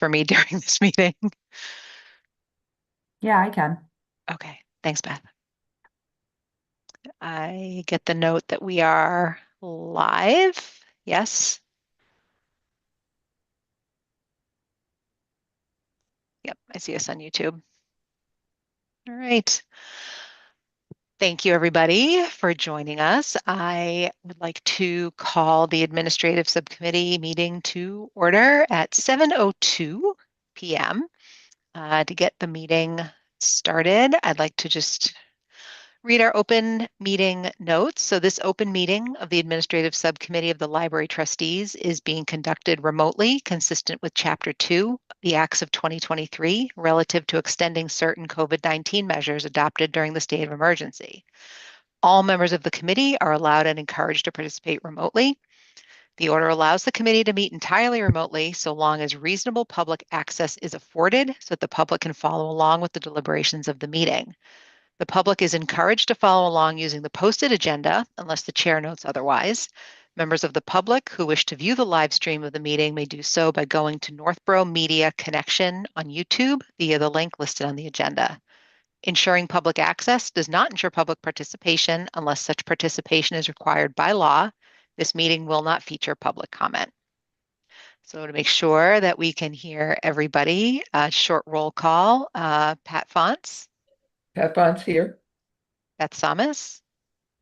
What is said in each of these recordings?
for me during this meeting? Yeah, I can. Okay, thanks, Beth. I get the note that we are live. Yes. Yep, I see us on YouTube. All right. Thank you, everybody, for joining us. I would like to call the Administrative Subcommittee meeting to order at 7:02 p.m. To get the meeting started, I'd like to just read our open meeting notes. So this open meeting of the Administrative Subcommittee of the Library Trustees is being conducted remotely, consistent with Chapter 2, the Acts of 2023, relative to extending certain COVID-19 measures adopted during the state of emergency. All members of the committee are allowed and encouraged to participate remotely. The order allows the committee to meet entirely remotely so long as reasonable public access is afforded so that the public can follow along with the deliberations of the meeting. The public is encouraged to follow along using the posted agenda unless the chair notes otherwise. Members of the public who wish to view the live stream of the meeting may do so by going to Northborough Media Connection on YouTube via the link listed on the agenda. Ensuring public access does not ensure public participation unless such participation is required by law. This meeting will not feature public comment. So to make sure that we can hear everybody, short roll call, Pat Fonts, Pat Bond's here. Beth Samas.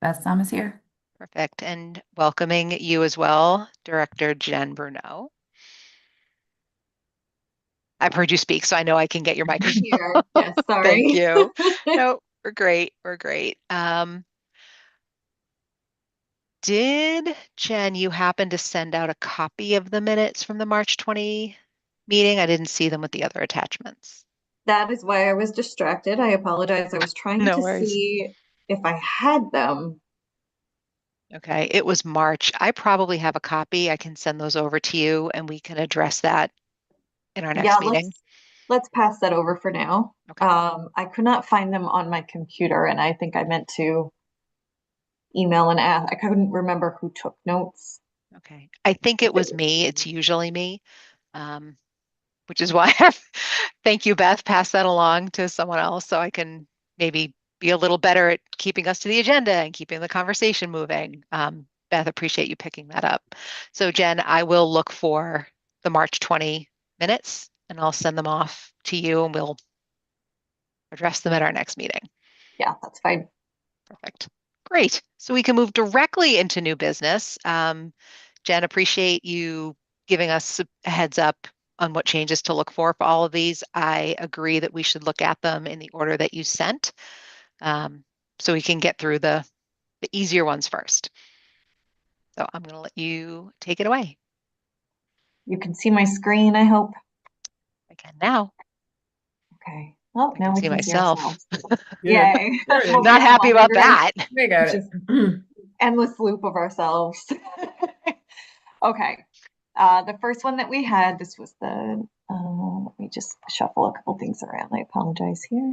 Beth Sam is here. Perfect. And welcoming you as well, Director Jen Bruno. I've heard you speak, so I know I can get your microphone. Here. Yes, Thank sorry. you. No, we're great. We're great. Did Jen, you happen to send out a copy of the minutes from the March 20 meeting? I didn't see them with the other attachments. That is why I was distracted. I apologize. I was trying No to worries. see if I had them. Okay, it was March. I probably have a copy. I can send those over to you and we can address that in our Yeah, next meeting. let's pass that over for now. Okay. I could not find them on my computer, and I think I meant to email and ask. I couldn't remember who took notes. Okay. I think If it it was was me. It's usually me, um, which is why thank you, Beth. Pass that along to someone else so I can maybe be a little better at keeping us to the agenda and keeping the conversation moving. Beth, appreciate you picking that up. So Jen, I will look for the March 20 minutes and I'll send them off to you and we'll address them at our next meeting. yeah, that's fine. Perfect. Great. So we can move directly into new business. Jen, appreciate you giving us a heads up on what changes to look for all of these. I agree that we should look at them in the order that you sent, so we can get through the easier ones first. So I'm going to let you take it away. You can see my screen, I hope. I can now. Okay. Well, I now can we see can see myself. ourselves. Good. Yay. There it is. We'll Not get happy about monitors. that. We got it. Just endless loop of ourselves. Okay. The first one that we had, this was let me just shuffle a couple things around. I apologize here.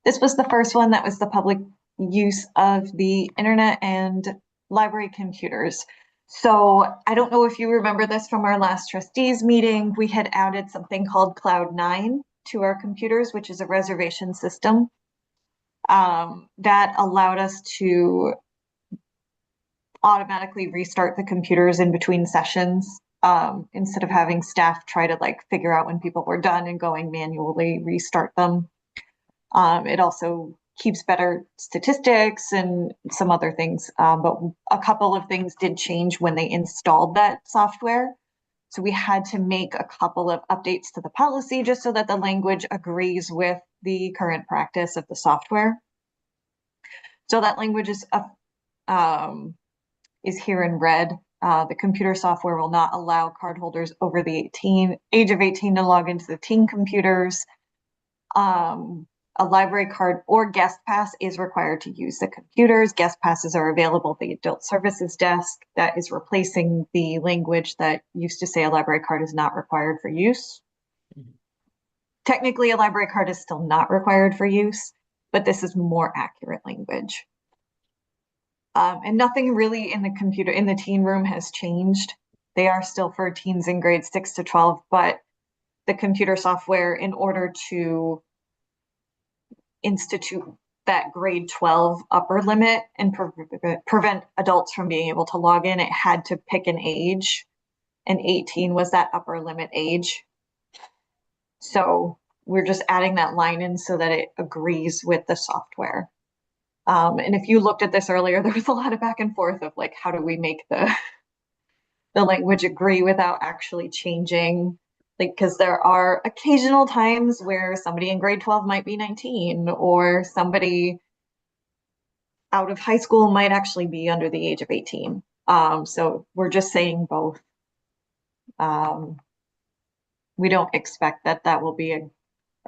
This was the first one that was the public use of the internet and library computers. So I don't know if you remember this from our last trustees meeting. We had added something called Cloud9 to our computers, which is a reservation system that allowed us to automatically restart the computers in between sessions instead of having staff try to like figure out when people were done and going manually restart them. It also keeps better statistics and some other things, but a couple of things did change when they installed that software. So we had to make a couple of updates to the policy just so that the language agrees with the current practice of the software. So that language is here in red. The computer software will not allow cardholders over the age of 18 to log into the teen computers. A library card or guest pass is required to use the computers. Guest passes are available at the adult services desk. That is replacing the language that used to say a library card is not required for use. Technically, a library card is still not required for use, but this is more accurate language. And nothing really in the teen room has changed. They are still for teens in grades 6 to 12, but the computer software in order to institute that grade 12 upper limit and prevent adults from being able to log in, it had to pick an age, and 18 was that upper limit age. So we're just adding that line in so that it agrees with the software. And if you looked at this earlier, there was a lot of back and forth of like, how do we make the language agree without actually changing? Like, because there are occasional times where somebody in grade 12 might be 19, or somebody out of high school might actually be under the age of 18. So we're just saying both. We don't expect that that will be an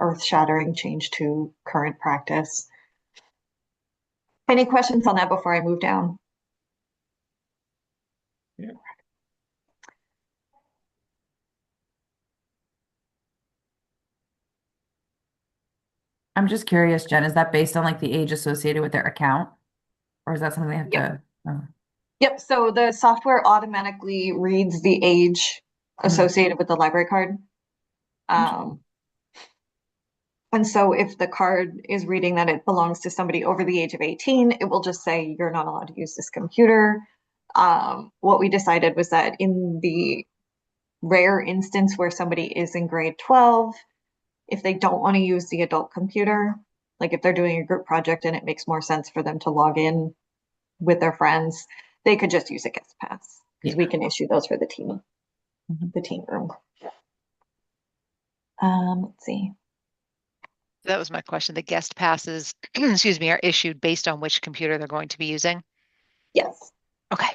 earth-shattering change to current practice. Any questions on that before I move down? Yeah. I'm just curious, Jen, is that based on like the age associated with their account? Or is that something they have Yep. to? Oh. Yep, so the software automatically reads the age associated with the library card. And so if the card is reading that it belongs to somebody over the age of 18, it will just say you're not allowed to use this computer. What we decided was that in the rare instance where somebody is in grade 12, if they don't want to use the adult computer, like if they're doing a group project and it makes more sense for them to log in with their friends, they could just use a guest pass because we can issue those for the team, the team room. Let's see. That was my question. The guest passes, excuse me, are issued based on which computer they're going to be using? Yes. Okay.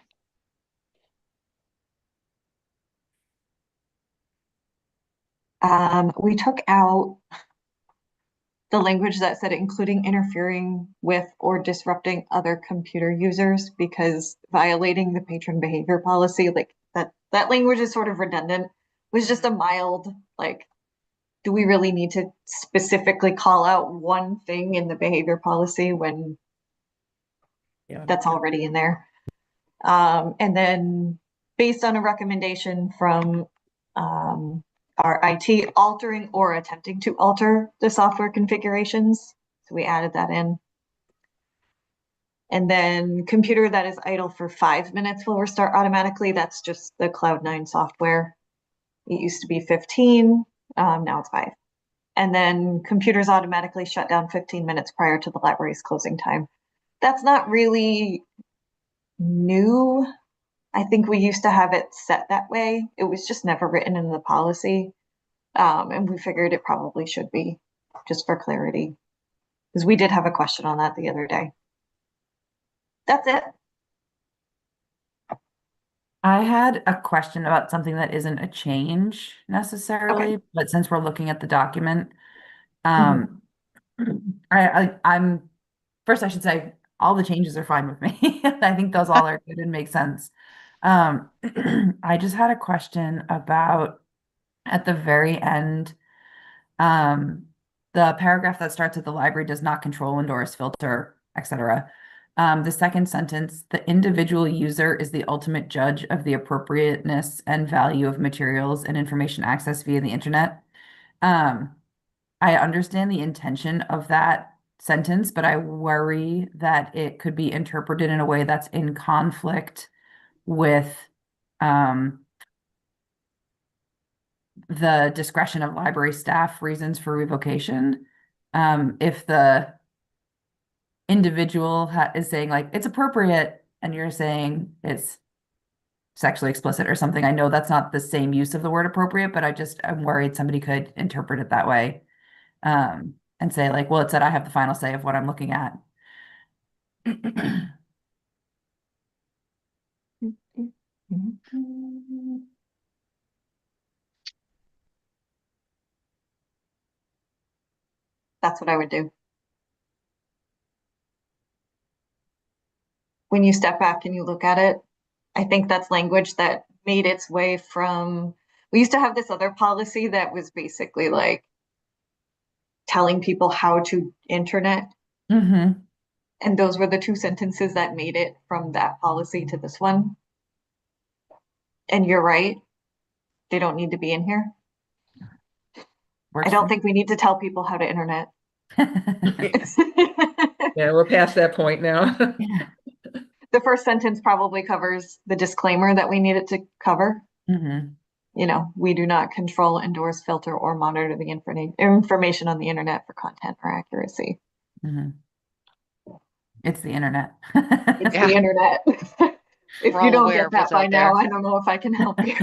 We took out the language that said including interfering with or disrupting other computer users, because violating the patron behavior policy, like that language is sort of redundant. It was just a mild, like, do we really need to specifically call out one thing in the behavior policy when that's already in there? And then based on a recommendation from our IT, altering or attempting to alter the software configurations. So we added that in. And then computer that is idle for 5 minutes will restart automatically. That's just the Cloud9 software. It used to be 15, now it's 5. And then computers automatically shut down 15 minutes prior to the library's closing time. That's not really new. I think we used to have it set that way. It was just never written in the policy. And we figured it probably should be, just for clarity, because we did have a question on that the other day. That's it. I had a question about something that isn't a change necessarily, but since we're looking at the document, I'm first I should say all the changes are fine with me. I think those all are good and make sense. I just had a question about at the very end, the paragraph that starts with the library does not control, endorse, filter, etc. The second sentence, the individual user is the ultimate judge of the appropriateness and value of materials and information access via the internet. I understand the intention of that sentence, but I worry that it could be interpreted in a way that's in conflict with the discretion of library staff reasons for revocation. If the individual is saying like it's appropriate and you're saying it's sexually explicit or something, I know that's not the same use of the word appropriate, but I'm worried somebody could interpret it that way, and say like, well, it said I have the final say of what I'm looking at. That's what I would do. When you step back and you look at it, I think that's language that made its way from, we used to have this other policy that was basically like telling people how to internet. Mm-hmm. And those were the two sentences that made it from that policy to this one. And you're right, they don't need to be in here. Works I don't for think we need to tell people how to internet. me. Yeah, we're past that point now. Yeah. The first sentence probably covers the disclaimer that we need it to cover. Mhm. You know, we do not control, endorse, filter, or monitor the information on the internet for content or accuracy. Mhm. It's the internet. It's Yeah. the internet. If We're you all don't aware get of that what's by out there. now, I don't know if I can help you.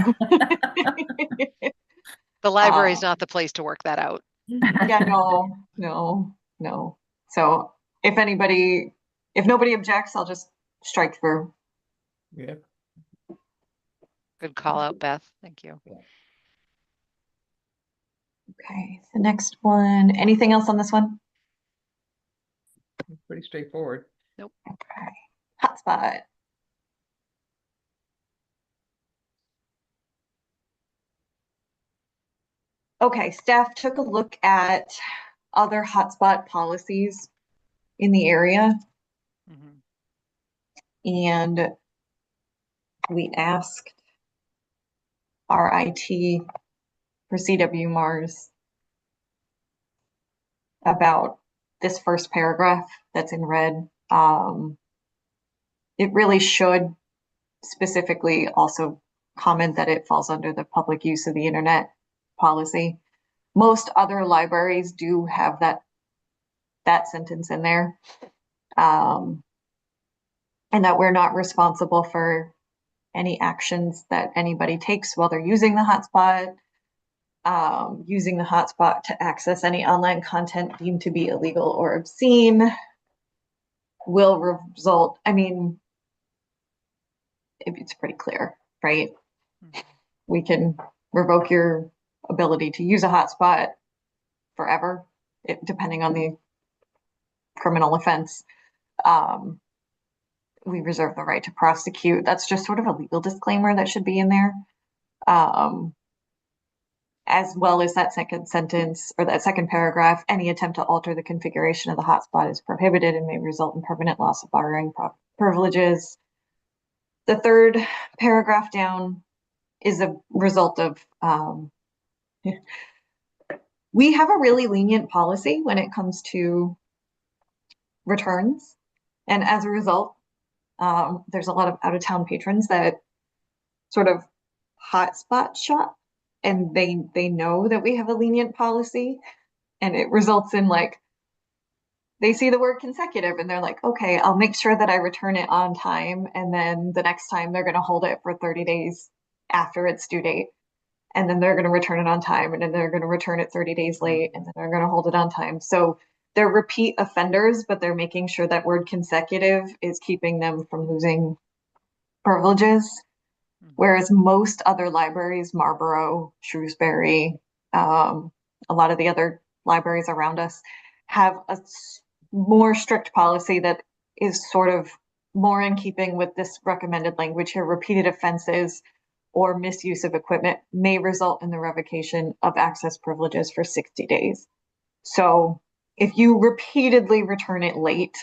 The library is Um, not the place to work that out. Yeah, no. So if nobody objects, I'll just strike through. Yeah. Good call out, Beth. Thank you. Okay, the next one. Anything else on this one? It's pretty straightforward. Okay. Hotspot. Okay, staff took a look at other hotspot policies in the area, Mhm. and we asked our IT for CW Mars about this first paragraph that's in red. It really should specifically also comment that it falls under the public use of the internet policy. Most other libraries do have that sentence in there. And that we're not responsible for any actions that anybody takes while they're using the hotspot, using the hotspot to access any online content deemed to be illegal or obscene will result, I mean, it's pretty clear, right? Mhm. We can revoke your ability to use a hotspot forever, depending on the criminal offense. Um, we reserve the right to prosecute. That's just sort of a legal disclaimer that should be in there. As well as that second sentence or that second paragraph, any attempt to alter the configuration of the hotspot is prohibited and may result in permanent loss of borrowing privileges. The third paragraph down is a result of, we have a really lenient policy when it comes to returns. And as a result, there's a lot of out of town patrons that sort of hotspot shop and they know that we have a lenient policy, and it results in like they see the word consecutive and they're like, okay, I'll make sure that I return it on time, and then the next time they're going to hold it for 30 days after its due date, and then they're going to return it on time, and then they're going to return it 30 days late, and then they're going to hold it on time. So they're repeat offenders, but they're making sure that word consecutive is keeping them from losing privileges. Mhm. Whereas most other libraries, Marlborough, Shrewsbury, a lot of the other libraries around us have a more strict policy that is sort of more in keeping with this recommended language here. Repeated offenses or misuse of equipment may result in the revocation of access privileges for 60 days. So if you repeatedly return it late,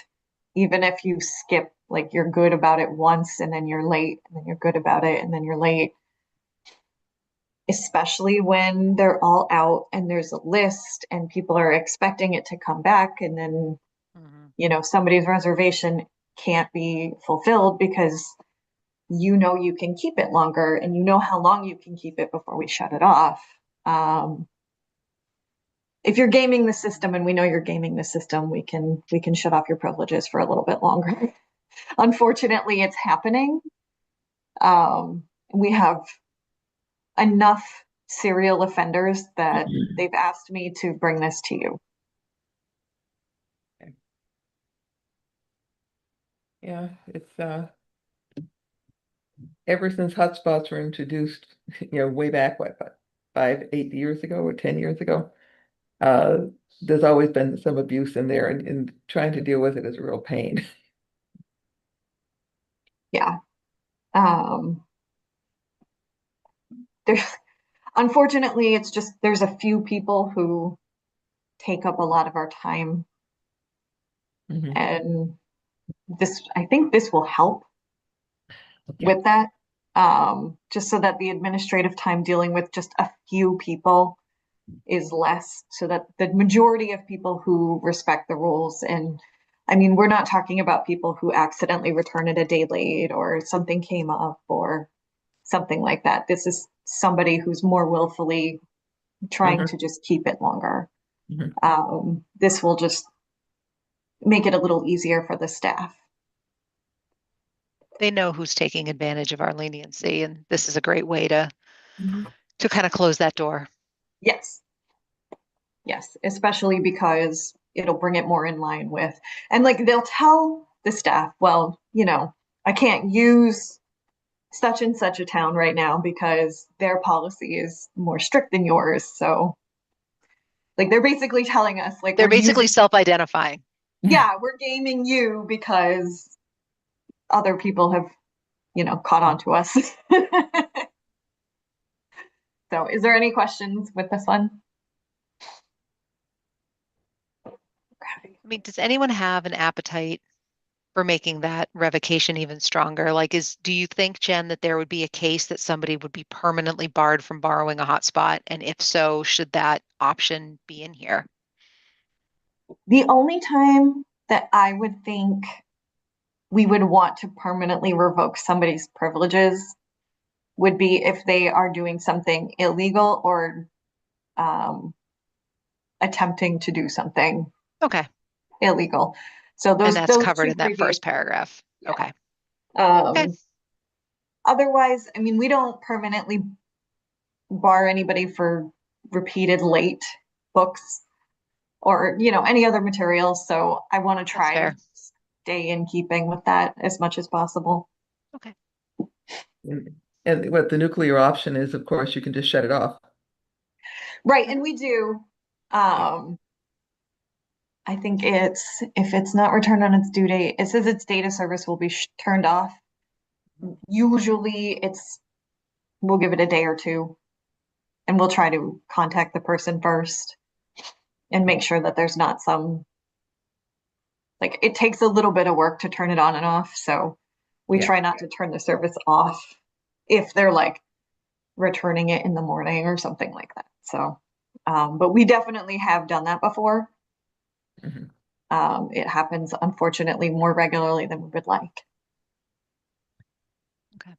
even if you skip, like you're good about it once and then you're late, and then you're good about it and then you're late, especially when they're all out and there's a list and people are expecting it to come back, and then, Mhm. you know, somebody's reservation can't be fulfilled because you know you can keep it longer and you know how long you can keep it before we shut it off. If you're gaming the system, and we know you're gaming the system, we can shut off your privileges for a little bit longer. Unfortunately, it's happening. We have enough serial offenders that they've asked me to bring this to you. Yeah, it's ever since hotspots were introduced, way back, what, about 5, 8 years ago or 10 years ago, uh, there's always been some abuse in there, and trying to deal with it is a real pain. Yeah. There's unfortunately, it's just there's a few people who take up a lot of our time, Mhm. and I think this will help Yeah. with that. Just so that the administrative time dealing with just a few people is less, so that the majority of people who respect the rules, and I mean, we're not talking about people who accidentally return it a day late or something came up or something like that. This is somebody who's more willfully trying to just keep it longer. This will just make it a little easier for the staff. They know who's taking advantage of our leniency, and this is a great way to kind of close that door. Yes. Yes, especially because it'll bring it more in line with, and like they'll tell the staff, well, I can't use such and such a town right now because their policy is more strict than yours. So like they're basically telling us like They're basically self-identifying. Yeah, we're gaming you because other people have, caught on to us. So is there any questions with this one? Okay. I mean, does anyone have an appetite for making that revocation even stronger? Like, do you think, Jen, that there would be a case that somebody would be permanently barred from borrowing a hotspot? And if so, should that option be in here? The only time that I would think we would want to permanently revoke somebody's privileges would be if they are doing something illegal or attempting to do something Okay. illegal. So And that's those covered two in that previous, first paragraph. yeah. Okay. Okay. Otherwise, I mean, we don't permanently bar anybody for repeated late books or, any other materials. So I want to try to stay in keeping with that as much as possible. Okay. And what the nuclear option is, of course, you can just shut it off. Right, and we do. I think if it's not returned on its due date, it says its data service will be turned off. Usually we'll give it a day or two and we'll try to contact the person first and make sure that there's not like it takes a little bit of work to turn it on and off. So we try not to turn the service off if they're like returning it in the morning or something like that. So, but we definitely have done that before. It happens, unfortunately, more regularly than we would like. Okay.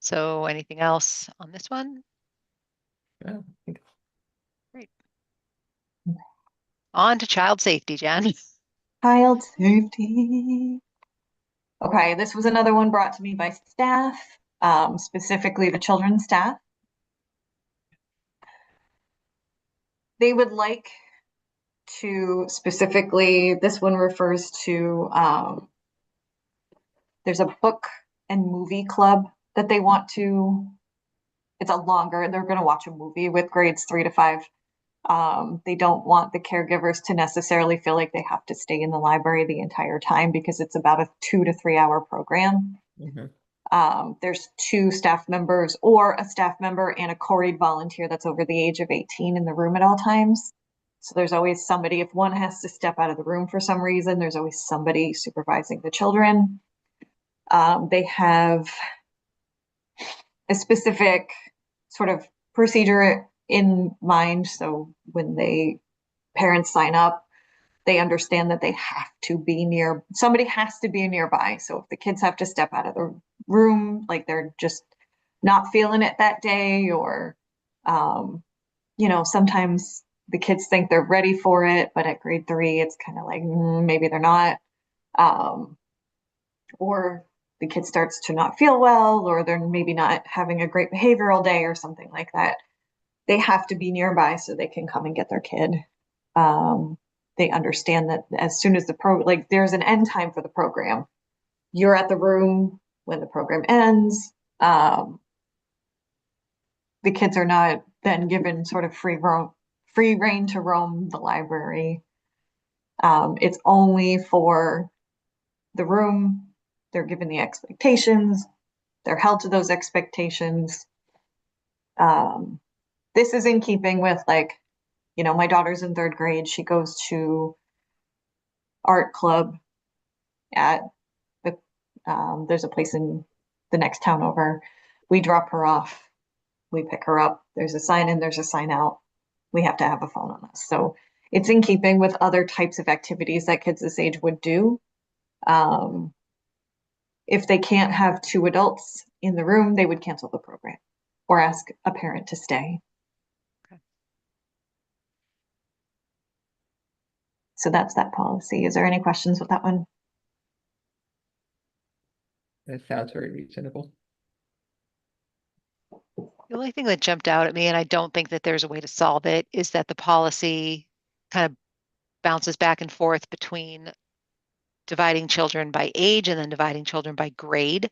So anything else on this one? Yeah. Great. On to child safety, Jen. Child safety. Okay, this was another one brought to me by staff, specifically the children's staff. They would like to specifically, this one refers to, there's a book and movie club that they want to, it's they're going to watch a movie with grades 3 to 5. They don't want the caregivers to necessarily feel like they have to stay in the library the entire time because it's about a 2 to 3 hour program. There's 2 staff members or a staff member and a co-read volunteer that's over the age of 18 in the room at all times. So there's always somebody, if one has to step out of the room for some reason, there's always somebody supervising the children. They have a specific sort of procedure in mind. So when parents sign up, they understand that they have to be somebody has to be nearby. So if the kids have to step out of the room, like they're just not feeling it that day, or, sometimes the kids think they're ready for it, but at grade 3, it's kind of like, maybe they're not. Or the kid starts to not feel well, or they're maybe not having a great behavioral day or something like that. They have to be nearby so they can come and get their kid. They understand that as soon as there's an end time for the program. You're at the room when the program ends. The kids are not then given sort of free reign to roam the library. It's only for the room. They're given the expectations. They're held to those expectations. This is in keeping with my daughter's in 3rd grade. She goes to art club at there's a place in the next town over. We drop her off, we pick her up. There's a sign in, there's a sign out. We have to have a phone on us. So it's in keeping with other types of activities that kids this age would do. If they can't have two adults in the room, they would cancel the program or ask a parent to stay. Okay. So that's that policy. Is there any questions with that one? That sounds very reasonable. The only thing that jumped out at me, and I don't think that there's a way to solve it, is that the policy kind of bounces back and forth between dividing children by age and then dividing children by grade.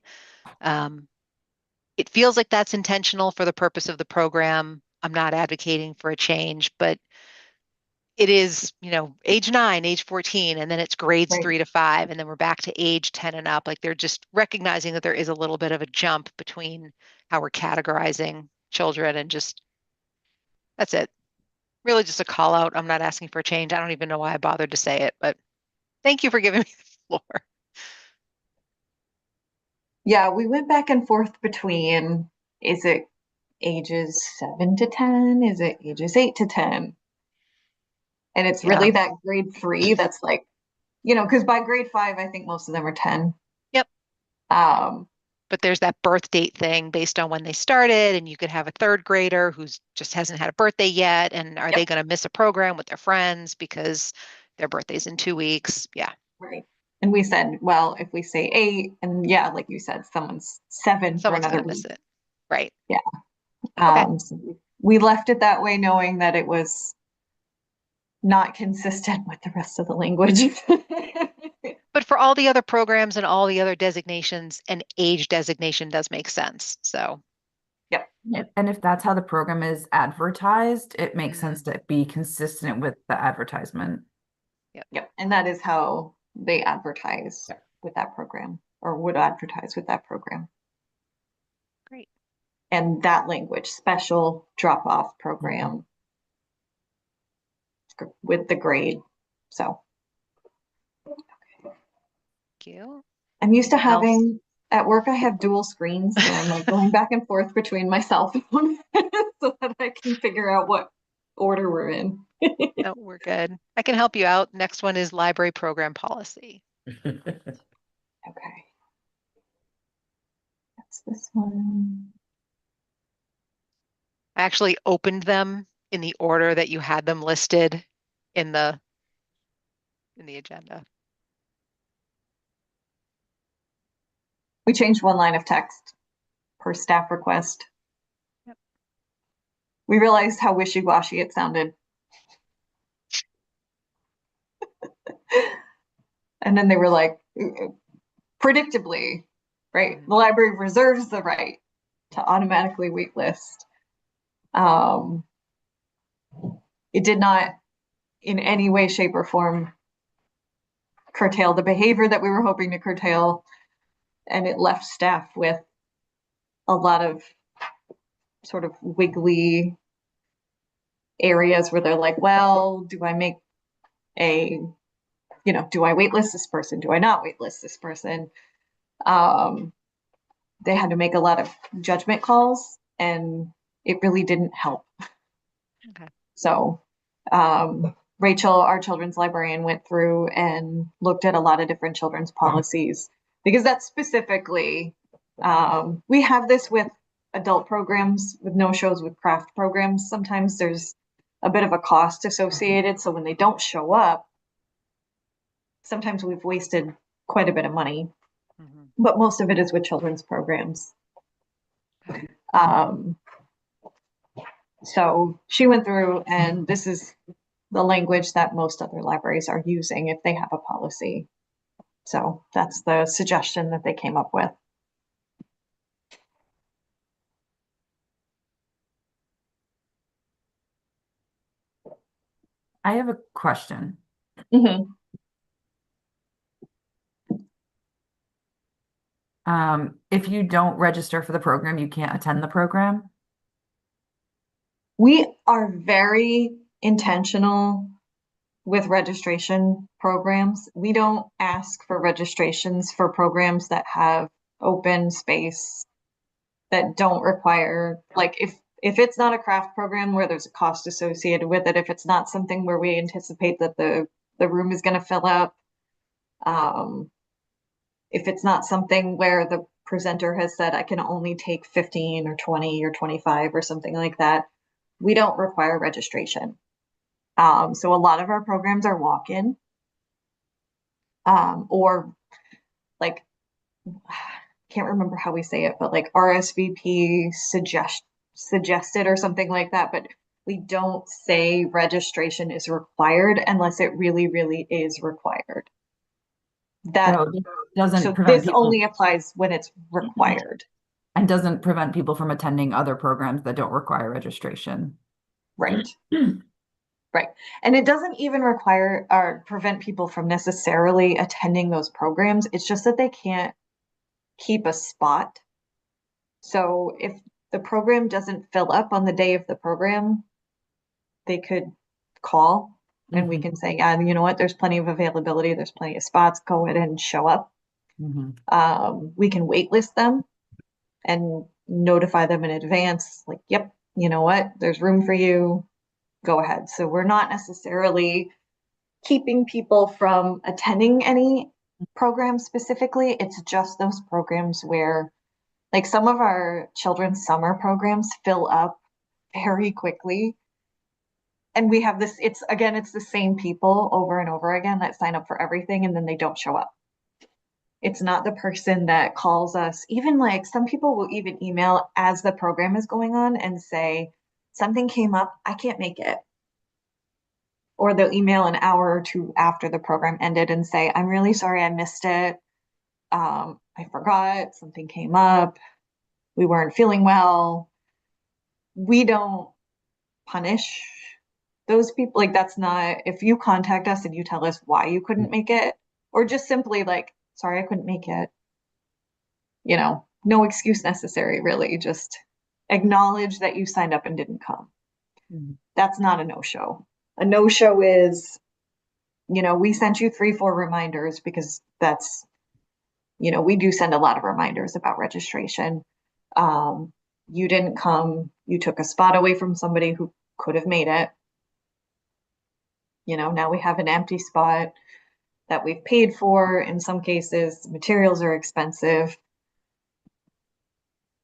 It feels like that's intentional for the purpose of the program. I'm not advocating for a change, but it is, age 9, age 14, and then it's grades Right. 3 to 5, and then we're back to age 10 and up. Like they're just recognizing that there is a little bit of a jump between how we're categorizing children and just that's it. Really just a call out. I'm not asking for a change. I don't even know why I bothered to say it, but thank you for giving me the floor. Yeah, we went back and forth between, is it ages 7 to 10? Is it ages 8 to 10? And it's Yeah. really that grade 3 that's like, because by grade 5, I think most of them are 10. Yep. Um, But there's that birth date thing based on when they started, and you could have a third grader who's just hasn't had a birthday yet. And are Yep. they going to miss a program with their friends because their birthday's in 2 weeks? Yeah. Right. And we said, well, if we say 8, and yeah, like you said, someone's 7 for Someone's another going to miss week. it. Right. Yeah. Okay. So we left it that way, knowing that it was not consistent with the rest of the language. But for all the other programs and all the other designations, an age designation does make sense. So, Yep. And if that's how the program is advertised, it makes sense mm, to be consistent with the advertisement. Yep. And that is how they advertise Yeah. with that program, or would advertise with that program. great. And that language, special drop-off program with the grade. So Thank you. I'm used to Anything else? having, at work, I have dual screens, so I'm like going back and forth between my cell phone so that I can figure out what order we're in. No, we're good. I can help you out. Next one is library program policy. Okay. That's this one. I actually opened them in the order that you had them listed in the agenda. We changed one line of text per staff request. Yep. We realized how wishy-washy it sounded. And then they were like, predictably, right? The library reserves the right to automatically waitlist. It did not in any way, shape, or form curtail the behavior that we were hoping to curtail. And it left staff with a lot of sort of wiggly areas where they're like, well, do I make do I waitlist this person? Do I not waitlist this person? They had to make a lot of judgment calls, and it really didn't help. Okay. So Rachel, our children's librarian, went through and looked at a lot of different children's policies, because that's specifically, we have this with adult programs, with no-shows, with craft programs. Sometimes there's a bit of a cost associated. So when they don't show up, sometimes we've wasted quite a bit of money, but most of it is with children's programs. So she went through, and this is the language that most other libraries are using if they have a policy. So that's the suggestion that they came up with. I have a question. Mm-hmm. If you don't register for the program, you can't attend the program. We are very intentional with registration programs. We don't ask for registrations for programs that have open space that don't require, like if it's not a craft program where there's a cost associated with it, if it's not something where we anticipate that the room is going to fill up, if it's not something where the presenter has said I can only take 15 or 20 or 25 or something like that, we don't require registration. So a lot of our programs are walk-in, or like, can't remember how we say it, but like RSVP suggested or something like that. But we don't say registration is required unless it really, really is required. That So it doesn't so prevent this people only applies when it's required. and doesn't prevent people from attending other programs that don't require registration. Right. Right. And it doesn't even require or prevent people from necessarily attending those programs. It's just that they can't keep a spot. So if the program doesn't fill up on the day of the program, they could call and we Mhm. can say, yeah, you know what, there's plenty of availability, there's plenty of spots, go ahead and show up. Mhm. We can wait list them and notify them in advance, like, yep, you know what, there's room for you, go ahead. So we're not necessarily keeping people from attending any programs specifically. It's just those programs where, like, some of our children's summer programs fill up very quickly. And we have this, it's the same people over and over again that sign up for everything and then they don't show up. It's not the person that calls us. Even like some people will even email as the program is going on and say, something came up, I can't make it. Or they'll email an hour or two after the program ended and say, I'm really sorry I missed it. I forgot, something came up, we weren't feeling well. We don't punish those people. Like, that's not, if you contact us and you tell us why you couldn't make it, or just simply like, sorry, I couldn't make it, no excuse necessary, really. Just acknowledge that you signed up and didn't come. Mhm. That's not a no-show. A no-show is, we sent you 3, 4 reminders because that's, we do send a lot of reminders about registration. You didn't come, you took a spot away from somebody who could have made it. Now we have an empty spot that we've paid for. In some cases, materials are expensive.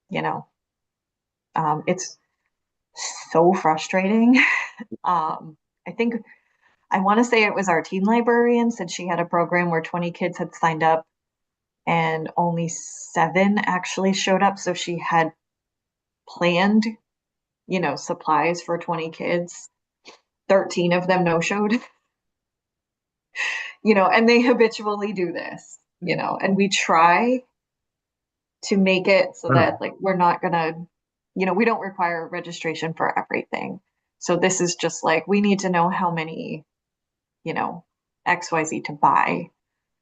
You know, it's so frustrating. I think I want to say it was our teen librarian said she had a program where 20 kids had signed up and only 7 actually showed up. So she had planned, supplies for 20 kids. 13 of them no showed, and they habitually do this, and we try to make it so that like we're not gonna, we don't require registration for everything. So this is just like, we need to know how many, XYZ to buy.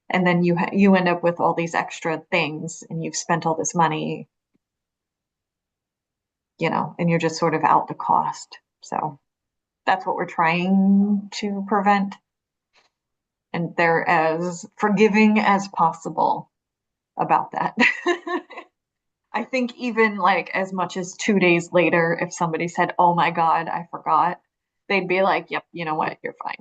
And then you end up with all these extra things and you've spent all this money, and you're just sort of out the cost. So that's what we're trying to prevent. And they're as forgiving as possible about that. I think even like as much as 2 days later, if somebody said, oh my God, I forgot, they'd be like, yep, you know what, you're fine.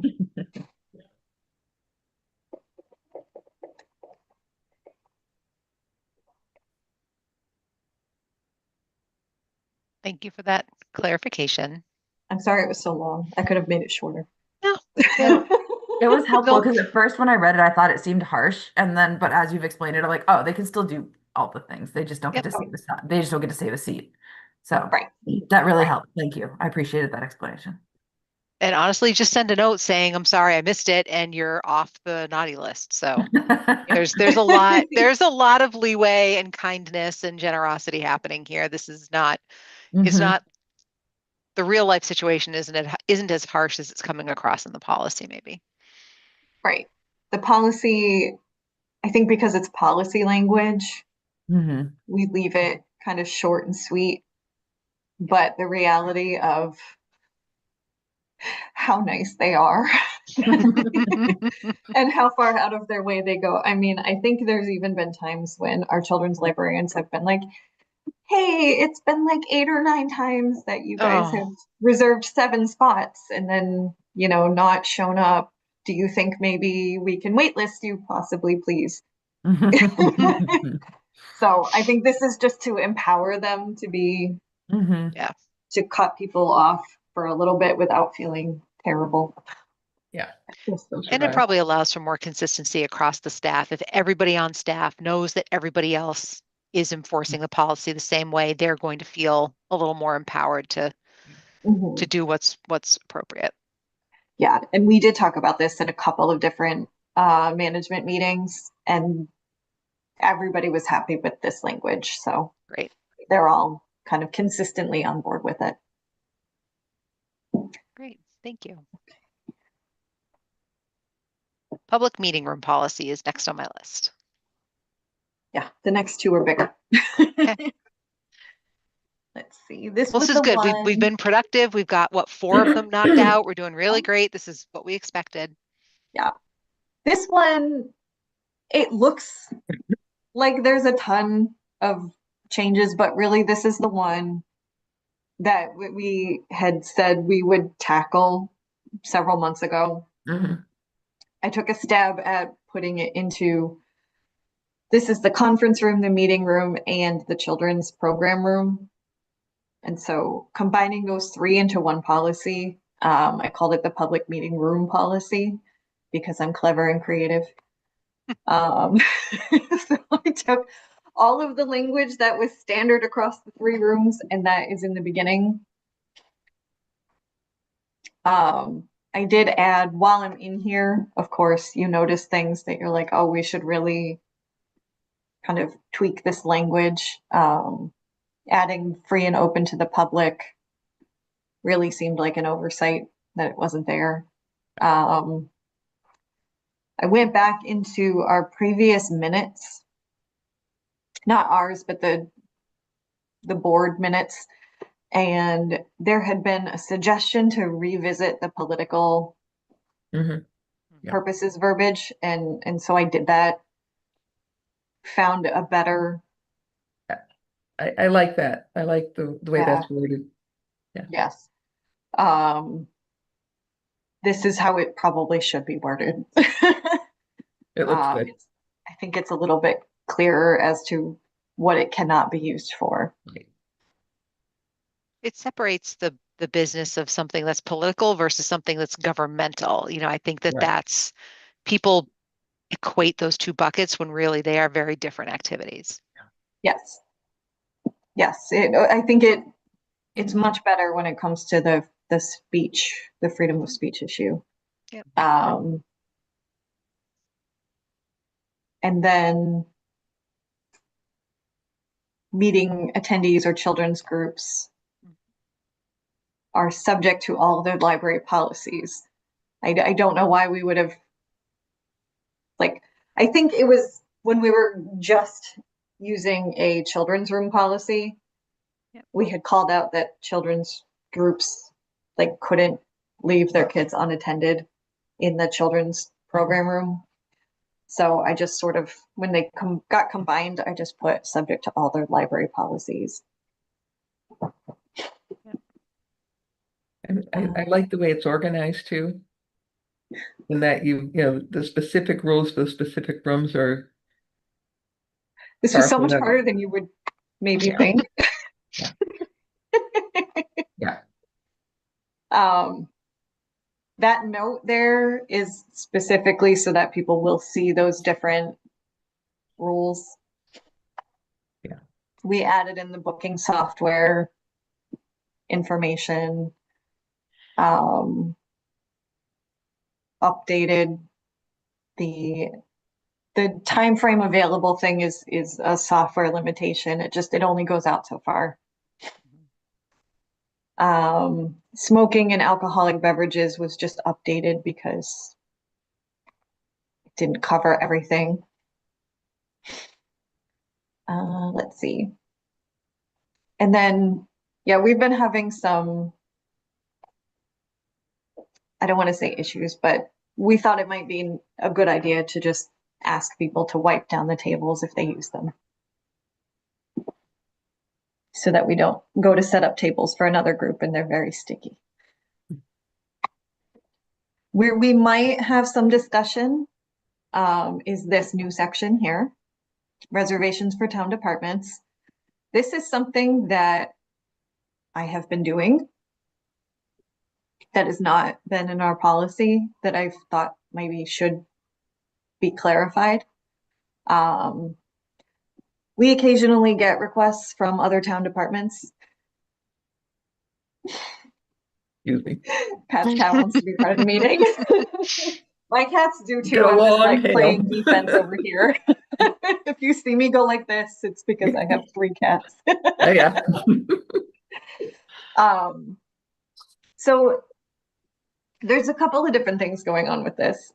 Thank you for that clarification. I'm sorry it was so long. I could have made it shorter. No, It, it was helpful no, because at first when I read it, I thought it seemed harsh. And then, but as you've explained it, I'm like, oh, they can still do all the things. They just don't get yep. to save the they just don't get to save a seat. So Right. that really Right. helped. Thank you. I appreciated that explanation. And honestly, just send a note saying, I'm sorry, I missed it, and you're off the naughty list. So there's a lot of leeway and kindness and generosity happening here. This is Hmm. not the real life situation isn't as harsh as it's coming across in the policy, maybe. Right. The policy, I think because it's policy language, Hmm. we leave it kind of short and sweet. But the reality of how nice they are and how far out of their way they go. I mean, I think there's even been times when our children's librarians have been like, hey, it's been like 8 or 9 times that you guys have Oh, reserved 7 spots and then, not shown up. Do you think maybe we can waitlist you, possibly, please? So I think this is just to empower them yeah. to cut people off for a little bit without feeling terrible. Yeah. Yes, They'll And it survive. probably allows for more consistency across the staff. If everybody on staff knows that everybody else is enforcing the policy the same way, they're going to feel a little more empowered to Mhm. do what's appropriate. Yeah, and we did talk about this in a couple of different management meetings, and everybody was happy with this language. So Great. they're all kind of consistently on board with it. Great. Thank you. Public meeting room policy is next on my list. Yeah, the next two are bigger. Okay. Let's see. This Well, this was is the good. We've one. been productive. We've got what, 4 of them knocked out. We're doing really great. This is what we expected. Yeah. This one, it looks like there's a ton of changes, but really this is the one that we had said we would tackle several months ago. Mhm. I took a stab at putting it into this is the conference room, the meeting room, and the children's program room. And so combining those three into one policy, I called it the public meeting room policy because I'm clever and creative. So I took all of the language that was standard across the 3 rooms, and that is in the beginning. I did add while I'm in here, of course, you notice things that you're like, oh, we should really kind of tweak this language. Adding free and open to the public really seemed like an oversight that it wasn't there. I went back into our previous minutes, not ours, but the board minutes, and there had been a suggestion to revisit the political Mhm. Yeah. purposes verbiage, and so I did that. Found a better, I like that. I like the way yeah, that's worded. Yeah. yes. This is how it probably should be worded. It looks good. I think it's a little bit clearer as to what it cannot be used for. Right. It separates the business of something that's political versus something that's governmental. I think that Right. that's people equate those two buckets when really they are very different activities. Yes, yes. I think it's much better when it comes to the speech, the freedom of speech issue. Yep. And then meeting attendees or children's groups are subject to all their library policies. I don't know why we would have, like, I think it was when we were just using a children's room policy, Yep. we had called out that children's groups like couldn't leave their kids unattended in the children's program room. So I just sort of, when they got combined, I just put subject to all their library policies. And I like the way it's organized too. In that the specific rules for the specific rooms are This was so powerful much enough. harder than you would maybe Yeah. think. Yeah. Yeah. That note there is specifically so that people will see those different rules. Yeah. We added in the booking software information, updated the time frame available thing is a software limitation. It only goes out so far. Smoking and alcoholic beverages was just updated because it didn't cover everything. Let's see. And then, yeah, we've been having some, I don't want to say issues, but we thought it might be a good idea to just ask people to wipe down the tables if they use them. so that we don't go to set up tables for another group and they're very sticky. Where we might have some discussion is this new section here, reservations for town departments. This is something that I have been doing that has not been in our policy that I've thought maybe should be clarified. We occasionally get requests from other town departments. Excuse me. Pat's cat wants to be part of the meeting. My cats do too. Go I'm just on, like Hale. playing defense over here. If you see me go like this, it's because I have 3 cats. Oh, yeah. So there's a couple of different things going on with this.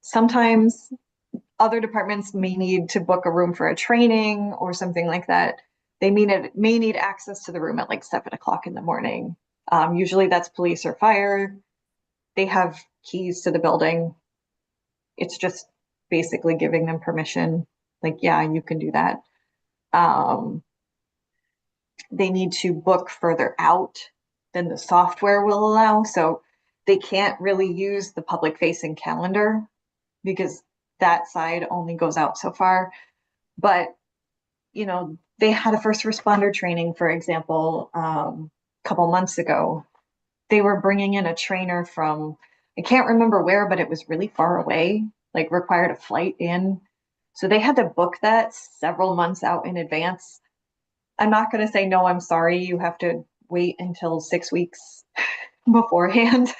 Sometimes other departments may need to book a room for a training or something like that. They may need access to the room at like 7 o'clock in the morning. Usually that's police or fire. They have keys to the building. It's just basically giving them permission. Like, yeah, you can do that. They need to book further out than the software will allow. So they can't really use the public facing calendar because that side only goes out so far. But, you know, they had a first responder training, for example, a couple months ago. They were bringing in a trainer from, I can't remember where, but it was really far away, like required a flight in. So they had to book that several months out in advance. I'm not going to say, no, I'm sorry, you have to wait until 6 weeks beforehand.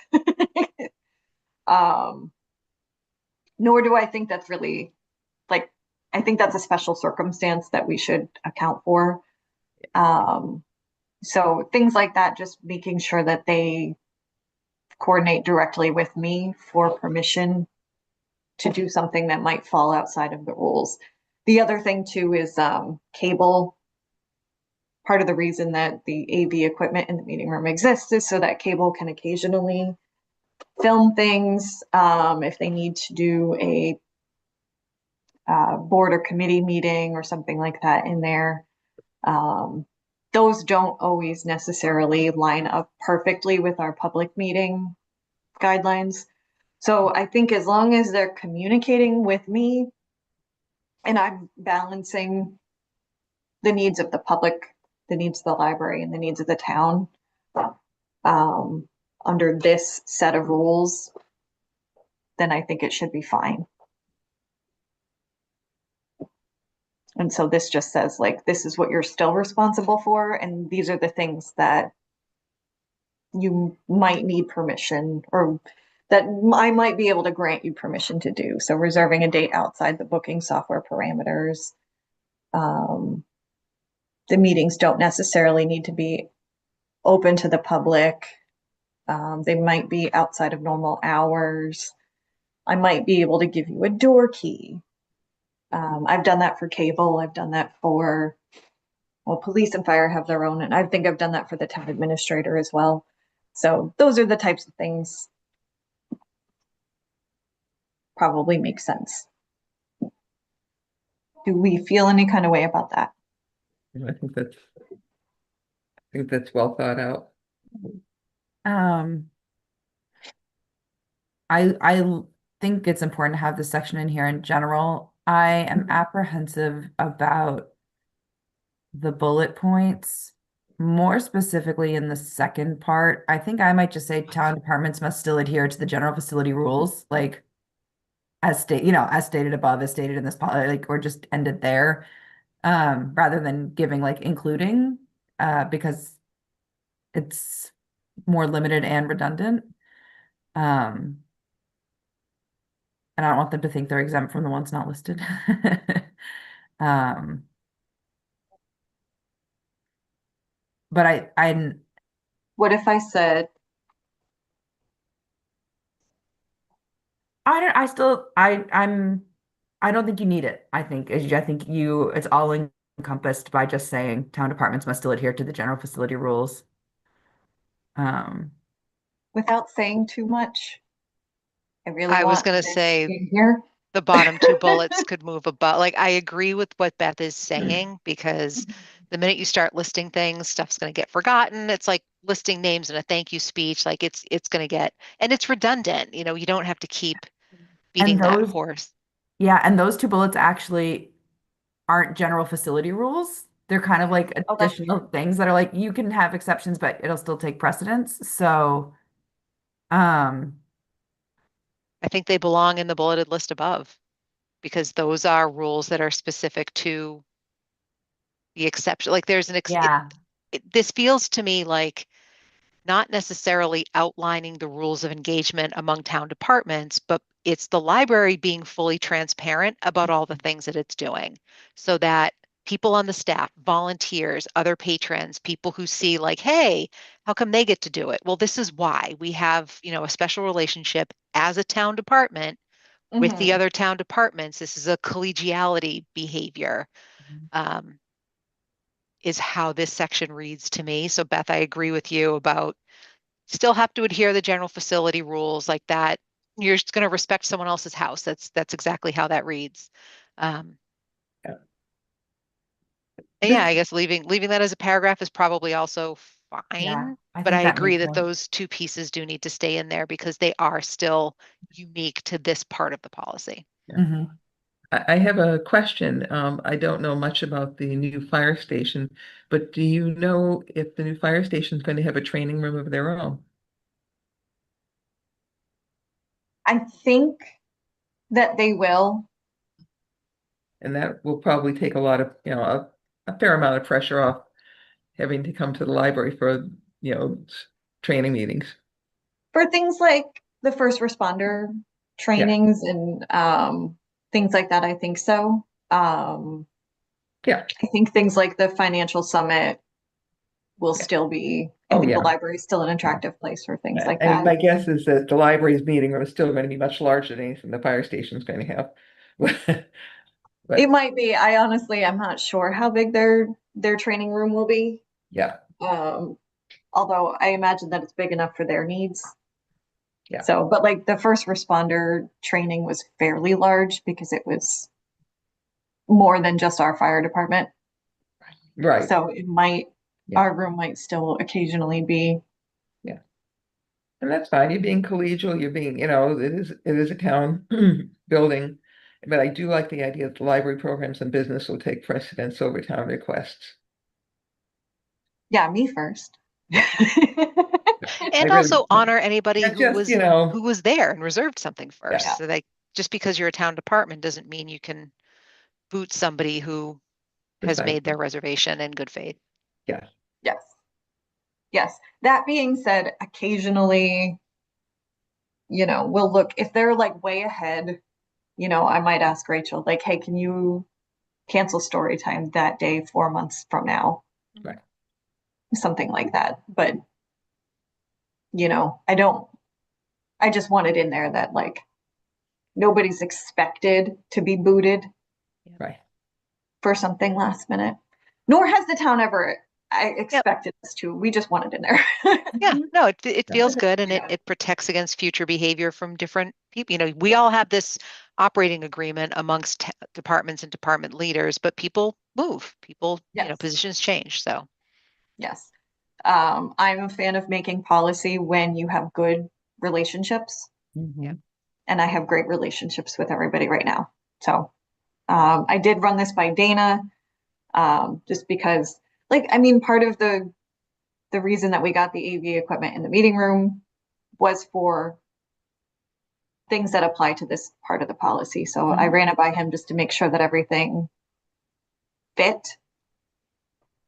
Nor do I think that's really, like, I think that's a special circumstance that we should account for. So things like that, just making sure that they coordinate directly with me for permission to do something that might fall outside of the rules. The other thing too is cable. Part of the reason that the AV equipment in the meeting room exists is so that cable can occasionally film things. If they need to do a board or committee meeting or something like that in there. Those don't always necessarily line up perfectly with our public meeting guidelines. So I think as long as they're communicating with me and I'm balancing the needs of the public, the needs of the library, and the needs of the town under this set of rules, then I think it should be fine. And so this just says, like, this is what you're still responsible for, and these are the things that you might need permission, or that I might be able to grant you permission to do. So reserving a date outside the booking software parameters. The meetings don't necessarily need to be open to the public. They might be outside of normal hours. I might be able to give you a door key. I've done that for cable. I've done that for, well, police and fire have their own, and I think I've done that for the town administrator as well. So those are the types of things probably make sense. Do we feel any kind of way about that? I think that's well thought out. I think it's important to have this section in here in general. I am apprehensive about the bullet points, more specifically in the second part. I think I might just say town departments must still adhere to the general facility rules, like as stated above, as stated in this policy, like, or just end it there, rather than giving like including, because it's more limited and redundant. And I don't want them to think they're exempt from the ones not listed. But What if I said, I don't think you need it. I think it's all encompassed by just saying town departments must still adhere to the general facility rules. without saying too much, I really I was want going to this say in here. the bottom 2 bullets could move above. Like, I agree with what Beth is saying because The minute you start listing things, stuff's going to get forgotten. It's like listing names in a thank you speech. Like it's going to get, and it's redundant. You know, you don't have to keep beating And that those, horse. yeah, and those two bullets actually aren't general facility rules. They're kind of like Oh, that's additional things that are like you can have exceptions, but it'll still take precedence. So, um, I think they belong in the bulleted list above because those are rules that are specific to the exception. Like there's yeah, this feels to me like not necessarily outlining the rules of engagement among town departments, but it's the library being fully transparent about all the things that it's doing so that people on the staff, volunteers, other patrons, people who see like, hey, how come they get to do it? Well, this is why we have, a special relationship as a town department with the Mhm. other town departments. This is a collegiality behavior. Um, is how this section reads to me. So Beth, I agree with you about still have to adhere to the general facility rules like that. You're just going to respect someone else's house. That's exactly how that reads. Um, Yeah. and yeah, This, I guess leaving that as a paragraph is probably also yeah, fine. I But I think that agree makes that sense. those two pieces do need to stay in there because they are still unique to this part of the policy. Hmm. I have a question. I don't know much about the new fire station, but do you know if the new fire station is going to have a training room of their own? I think that they will. And that will probably take a lot of, a fair amount of pressure off having to come to the library for, training meetings. For things like the first responder Yeah, trainings and things like that, I think so. yeah, I think things like the financial summit will yeah. still be, I Oh, think the yeah. library is still an Yeah. attractive place for things like I mean, that. my guess is that the library's meeting room is still going to be much larger than anything the fire station's going to have. It But might be. I honestly, I'm not sure how big their training room will be. yeah, Um, Although I imagine that it's big enough for their needs. yeah, So, but like the first responder training was fairly large because it was more than just our fire department. right. So it might, Yeah, our room might still occasionally be, yeah. And that's fine. You're being collegial. You're being, it is a town building. But I do like the idea that the library programs and business will take precedence over town requests. yeah, me first. Yeah, I And really, also honor anybody yeah, just, who was there and reserved something yeah, first. So like just because you're a town department doesn't mean you can boot somebody who has made precisely. their reservation in good faith. Yeah, Yes. Yes. That being said, occasionally, we'll look if they're like way ahead, I might ask Rachel, like, hey, can you cancel story time that day 4 months from now? right. Something like that. But, I don't, I just want it in there that like nobody's expected to be booted Right. for something last minute. Nor has the town ever I Yep. expected us to. We just want it in there. Yeah, no, it Yeah. feels good and Yeah. it protects against future behavior from different people. We all have this operating agreement amongst departments and department leaders, but people move, people, Yes. positions change. So, Yes. I'm a fan of making policy when you have good relationships, yeah. Hmm. and I have great relationships with everybody right now. So I did run this by Dana, just because, like, I mean, part of the reason that we got the AV equipment in the meeting room was for things that apply to this part of the policy. So I ran it by him just to make sure that everything fit,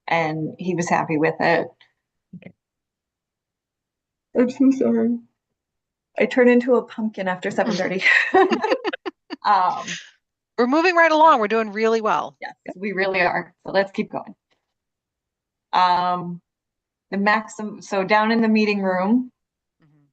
and he was happy with it. I'm so sorry. I turned into a pumpkin after 7:30. um, We're moving right along. We're doing really well. yes, we really are. So let's keep going. Um, the maximum, so down in the meeting room, Mhm.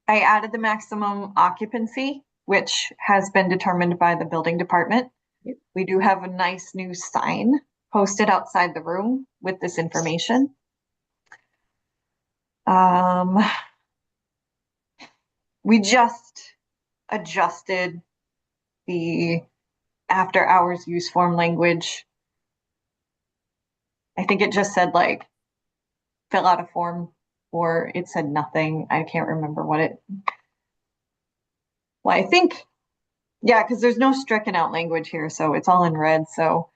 I added the maximum occupancy, which has been determined by the building department. Yep. We do have a nice new sign posted outside the room with this information. Um, we just adjusted the after hours use form language I think it just said like fill out a form, or it said nothing. I can't remember what it. Well, I think, yeah, because there's no stricken out language here, so it's all in red. So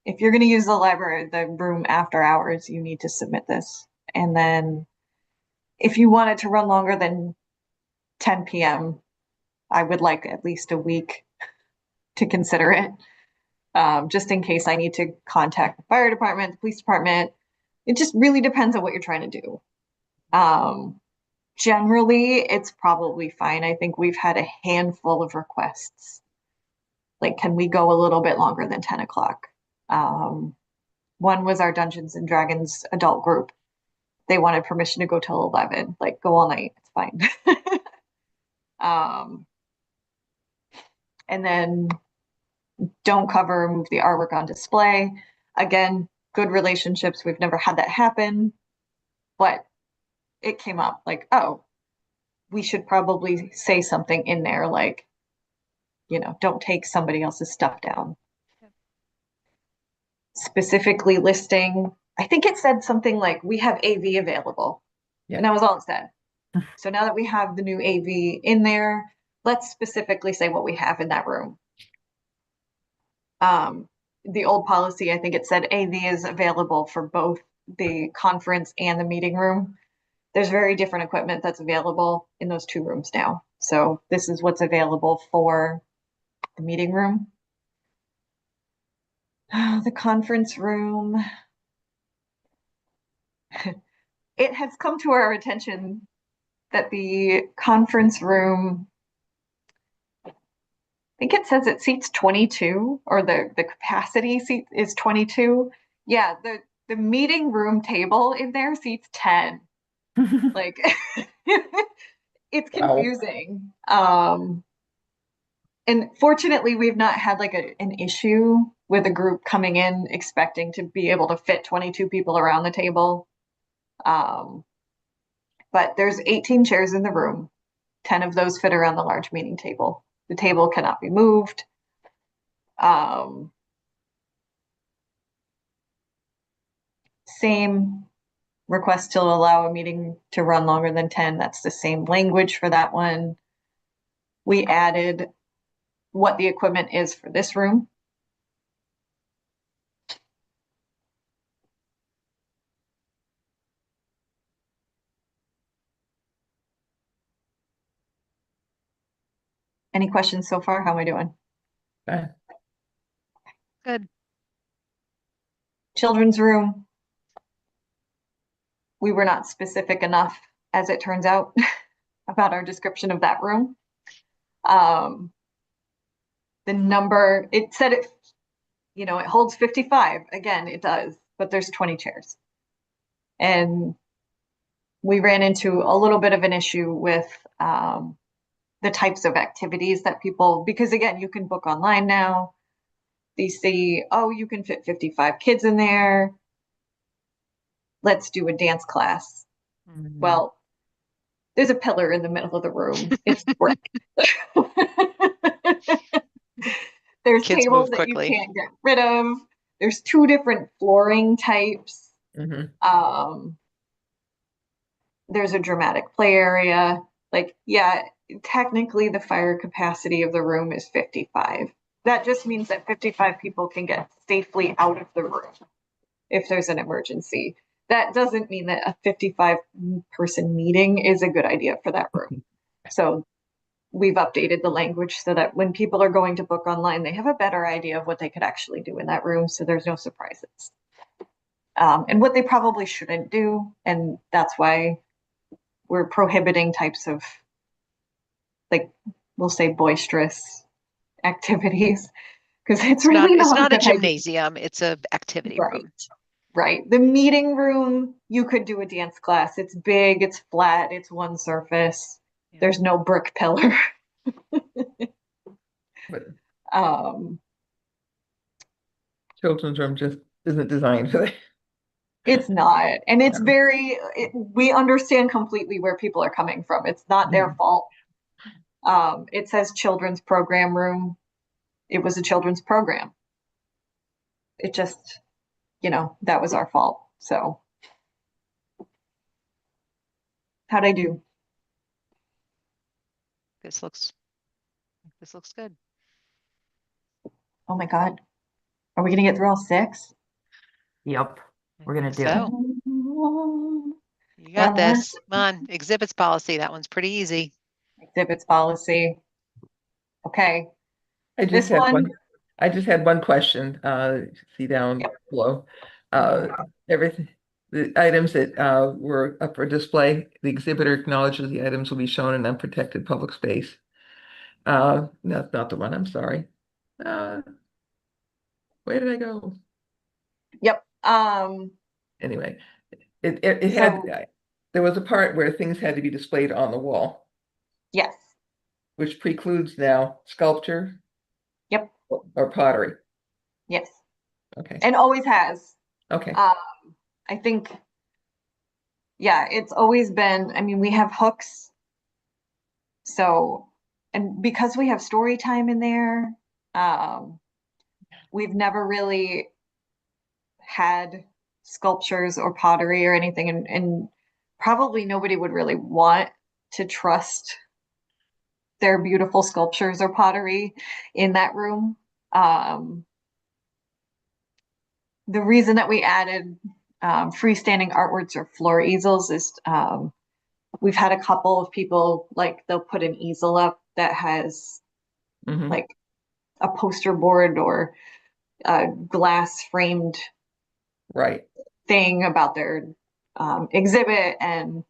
if you're going to use the room after hours, you need to submit this. And then if you want it to run longer than 10 p.m., I would like at least a week to consider it, just in case I need to contact the fire department, the police department. It just really depends on what you're trying to do. Generally, it's probably fine. I think we've had a handful of requests. Like, can we go a little bit longer than 10 o'clock? One was our Dungeons and Dragons adult group. They wanted permission to go till 11, like go all night. It's fine. And then don't cover or move the artwork on display. Again, good relationships. We've never had that happen, but it came up like, oh, we should probably say something in there like, don't take somebody else's stuff down. Yep. Specifically listing, I think it said something like, we have AV available. Yeah. And that was all it said. So now that we have the new AV in there, let's specifically say what we have in that room. The old policy, I think it said AV is available for both the conference and the meeting room. There's very different equipment that's available in those two rooms now. So this is what's available for the meeting room. The conference room. It has come to our attention that the conference room, I think it says it seats 22, or the capacity seat is 22. Yeah, the meeting room table in there seats 10. Like it's Wow. confusing. And fortunately we've not had like an issue with a group coming in expecting to be able to fit 22 people around the table. But there's 18 chairs in the room. 10 of those fit around the large meeting table. The table cannot be moved. Same request to allow a meeting to run longer than 10. That's the same language for that one. We added what the equipment is for this room. Any questions so far? How am I doing? Okay. Good. Children's room. We were not specific enough, as it turns out, about our description of that room. The number, it said it holds 55. Again, it does, but there's 20 chairs. And we ran into a little bit of an issue with the types of activities that people, because again, you can book online now. They say, oh, you can fit 55 kids in there. Let's do a dance class. Mhm. Well, there's a pillar in the middle of the room. It's brick. There's Kids tables move that you quickly. can't get rid of. There's two different flooring types. Mhm. There's a dramatic play area. Like, yeah, technically the fire capacity of the room is 55. That just means that 55 people can get safely out of the room if there's an emergency. That doesn't mean that a 55 person meeting is a good idea for that room. So we've updated the language so that when people are going to book online, they have a better idea of what they could actually do in that room. So there's no surprises. And what they probably shouldn't do. And that's why we're prohibiting types of, like, we'll say boisterous activities, because it's really It's not not a a good idea. gymnasium, it's a activity room. Right. The meeting room, you could do a dance class. It's big, it's flat, it's one surface. Yeah. There's no brick pillar. But Um, children's room just isn't designed for that. it's not. And it's No. we understand completely where people are coming from. It's not their Mhm. fault. It says children's program room. It was a children's program. It just that was our fault. So how'd I do? This looks good. Oh my God. Are we gonna get through all 6? Yep, I we're gonna think do it. so. You got Well, this. Come on, exhibits policy. That one's pretty easy. exhibits policy. Okay, I just this had one, I just had one question, see down yep. below. Everything, the items that were up for display, the exhibitor acknowledges the items will be shown in unprotected public space. That's not the one, I'm sorry. Uh, where did I go? Yep. Anyway, it had, So there was a part where things had to be displayed on the wall, yes. which precludes now sculpture Yep. or pottery. Yes. Okay, And always has. okay. I think, yeah, it's always been, I mean, we have hooks. So, and because we have story time in there, we've never really had sculptures or pottery or anything, and probably nobody would really want to trust their beautiful sculptures or pottery in that room. The reason that we added freestanding artworks or floor easels is we've had a couple of people, like, they'll put an easel up that has Mhm. like a poster board or a glass framed Right. thing about their exhibit, and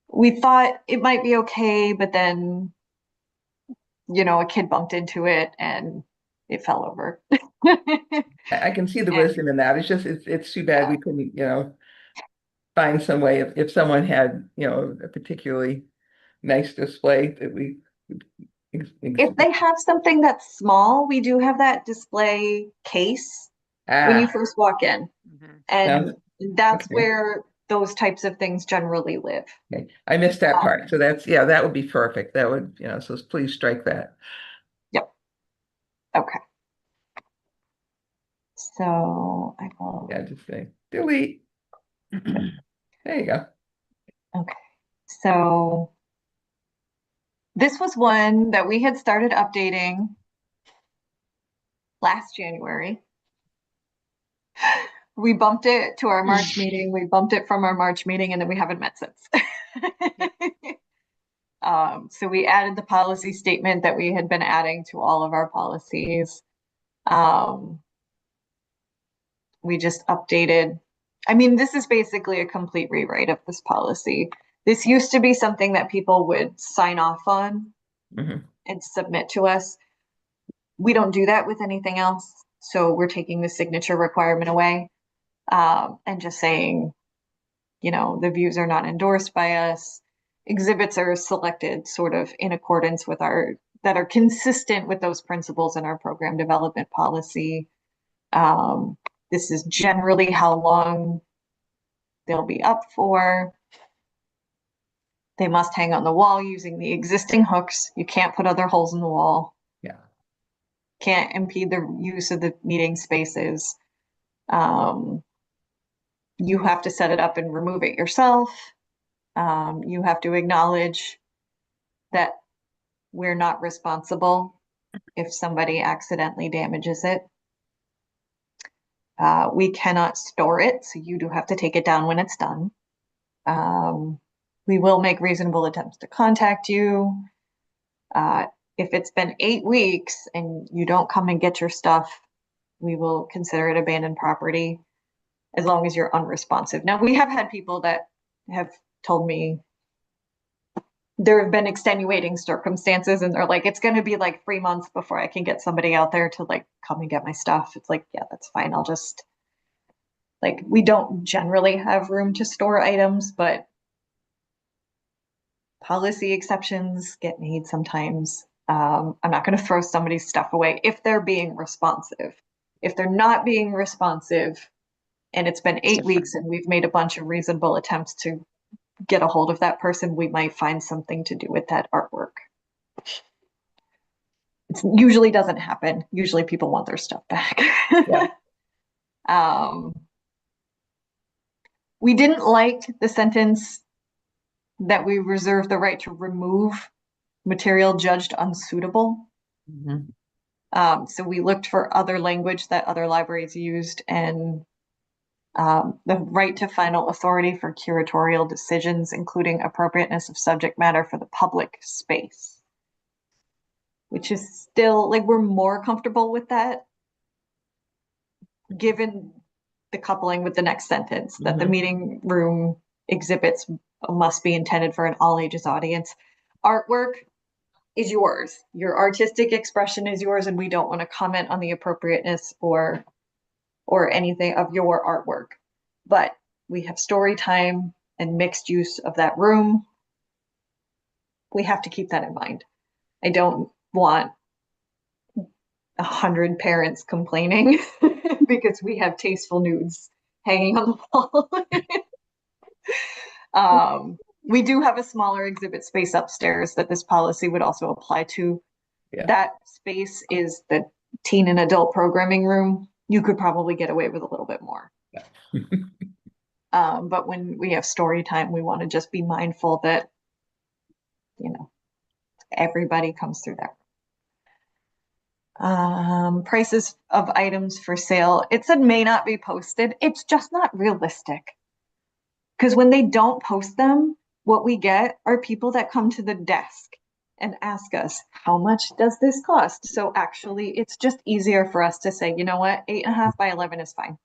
we thought it might be okay, but then a kid bumped into it and it fell over. I can see the And, wisdom in that. It's just, it's too bad yeah. we couldn't, find some way if someone had, a particularly nice display that we If they have something that's small, we do have that display case when you ah, first walk in, Mhm. sounds, and that's okay, where those types of things generally live. okay. I missed that Um, part. So that's, yeah, that would be perfect. That would, so please strike that. yep. Okay. So I Yeah, will. just say delete. There you go. Okay. So this was one that we had started updating last January. We bumped it to our March meeting. We bumped it from our March meeting, and then we haven't met since. So we added the policy statement that we had been adding to all of our policies. We just updated. I mean, this is basically a complete rewrite of this policy. This used to be something that people would sign off on Mhm. and submit to us. We don't do that with anything else. So we're taking the signature requirement away, and just saying, the views are not endorsed by us. Exhibits are selected sort of in accordance with that are consistent with those principles in our program development policy. This is generally how long they'll be up for. They must hang on the wall using the existing hooks. You can't put other holes in the wall. Yeah. Can't impede the use of the meeting spaces. You have to set it up and remove it yourself. You have to acknowledge that we're not responsible if somebody accidentally damages it. We cannot store it, so you do have to take it down when it's done. We will make reasonable attempts to contact you. If it's been 8 weeks and you don't come and get your stuff, we will consider it abandoned property as long as you're unresponsive. Now, we have had people that have told me there have been extenuating circumstances, and they're like, it's going to be like 3 months before I can get somebody out there to like come and get my stuff. It's like, yeah, that's fine. I'll just, like, we don't generally have room to store items, but policy exceptions get made sometimes. I'm not going to throw somebody's stuff away if they're being responsive. If they're not being responsive and it's been It's 8 weeks and we've made a bunch of reasonable attempts to get a hold of that person, we might find something to do with that artwork. It usually doesn't happen. Usually people want their stuff back. Yeah. Um, we didn't like the sentence that we reserve the right to remove material judged unsuitable. Mhm. So we looked for other language that other libraries used, and the right to final authority for curatorial decisions, including appropriateness of subject matter for the public space, which is still like we're more comfortable with that given the coupling with the next sentence that the Mhm. meeting room exhibits must be intended for an all ages audience. Artwork is yours. Your artistic expression is yours, and we don't want to comment on the appropriateness or anything of your artwork. But we have story time and mixed use of that room. We have to keep that in mind. I don't want 100 parents complaining because we have tasteful nudes hanging on the wall. We do have a smaller exhibit space upstairs that this policy would also apply to. Yeah. That space is the teen and adult programming room. You could probably get away with a little bit more. Yeah. But when we have story time, we want to just be mindful that, everybody comes through that. Prices of items for sale. It said may not be posted. It's just not realistic. Because when they don't post them, what we get are people that come to the desk and ask us, how much does this cost? So actually, it's just easier for us to say, you know what, 8.5 by 11 is fine.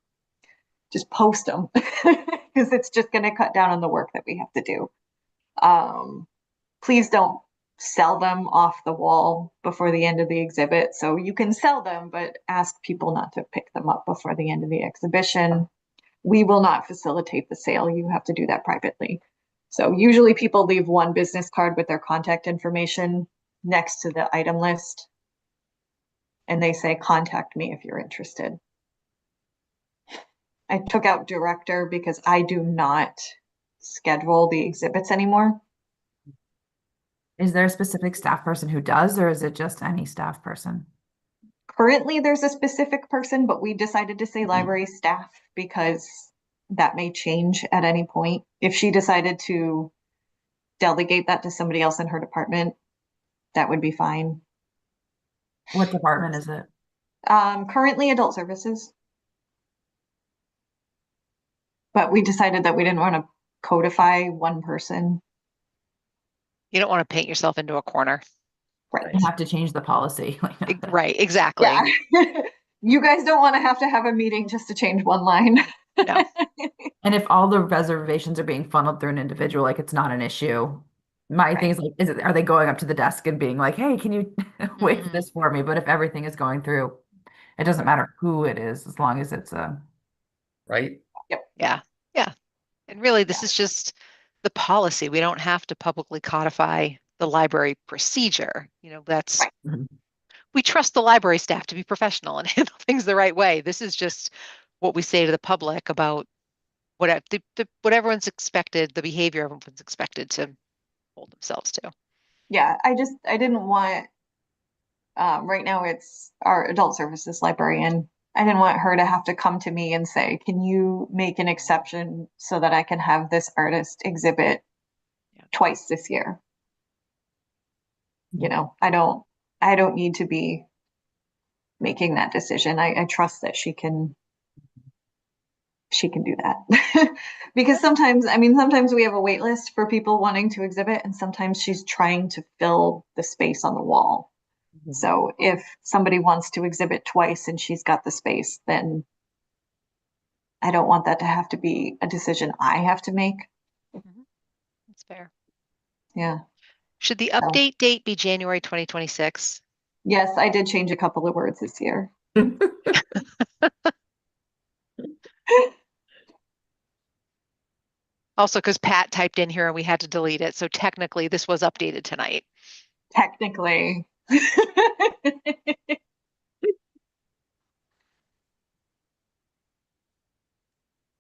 Just post them because it's just going to cut down on the work that we have to do. Please don't sell them off the wall before the end of the exhibit. So you can sell them, but ask people not to pick them up before the end of the exhibition. We will not facilitate the sale. You have to do that privately. So usually people leave one business card with their contact information next to the item list. And they say, contact me if you're interested. I took out director because I do not schedule the exhibits anymore. Is there a specific staff person who does, or is it just any staff person? Currently, there's a specific person, but we decided to say library staff because that may change at any point. If she decided to delegate that to somebody else in her department, that would be fine. What department is it? Currently adult services, but we decided that we didn't want to codify one person. You don't want to paint yourself into a corner. Right. You have to change the policy. Right, exactly. Yeah. You guys don't want to have a meeting just to change one line. No. And if all the reservations are being funneled through an individual, like it's not an issue. My thing is like, are they going up to the desk and being like, hey, can you waive this for me? But if everything is going through, it doesn't matter who it is, as long as it's a Right? Yep. Yeah. Yeah. And really, this is just the policy. We don't have to publicly codify the library procedure. That's Right. Mhm. we trust the library staff to be professional and handle things the right way. This is just what we say to the public about what everyone's expected, the behavior everyone's expected to hold themselves to. Yeah, I didn't want, right now it's our adult services librarian. I didn't want her to have to come to me and say, can you make an exception so that I can have this artist exhibit twice this year? I don't need to be making that decision. I trust that she can do that. Because sometimes we have a wait list for people wanting to exhibit, and sometimes she's trying to fill the space on the wall. So if somebody wants to exhibit twice and she's got the space, then I don't want that to have to be a decision I have to make. That's fair. Yeah. Should the So, update date be January 2026? yes, I did change a couple of words this year. Also, because Pat typed in here and we had to delete it. So technically, this was updated tonight. Technically.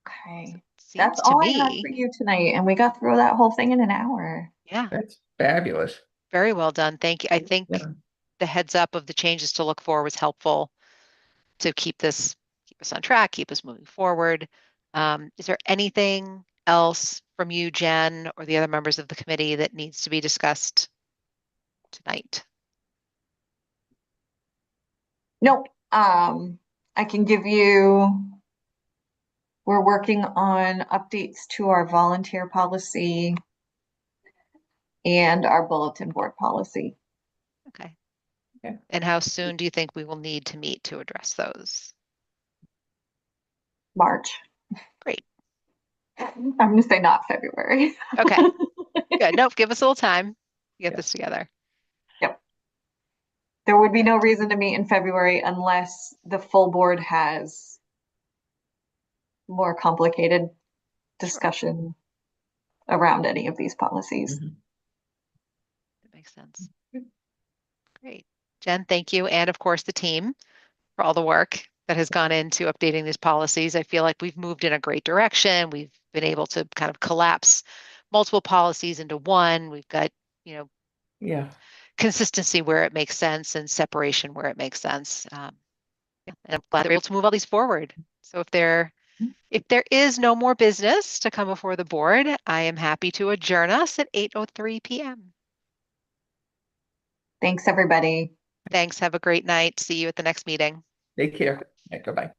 Okay. That's Seems to all I had me, for you tonight, and we got through that whole thing in an hour. yeah, That's fabulous. very well done. Thank you. I think Yeah. the heads up of the changes to look for was helpful to keep this us on track, keep us moving forward. Is there anything else from you, Jen, or the other members of the committee that needs to be discussed tonight? Nope. I can give you, we're working on updates to our volunteer policy and our bulletin board policy. Okay. Okay. And how soon do you think we will need to meet to address those? March. Great. I'm gonna say not February. Okay. Good. Nope. Give us a little time to get Yeah. this together. Yep. There would be no reason to meet in February unless the full board has more complicated discussion around any of these policies. Mhm. That makes sense. Great. Jen, thank you. And of course, the team for all the work that has gone into updating these policies. I feel like we've moved in a great direction. We've been able to kind of collapse multiple policies into one. We've got, Yeah. consistency where it makes sense and separation where it makes sense. Yeah, and I'm glad that we're able to move all these forward. So if there is no more business to come before the board, I am happy to adjourn us at 8:03 p.m. Thanks, everybody. Thanks. Have a great night. See you at the next meeting. Take care. Bye-bye.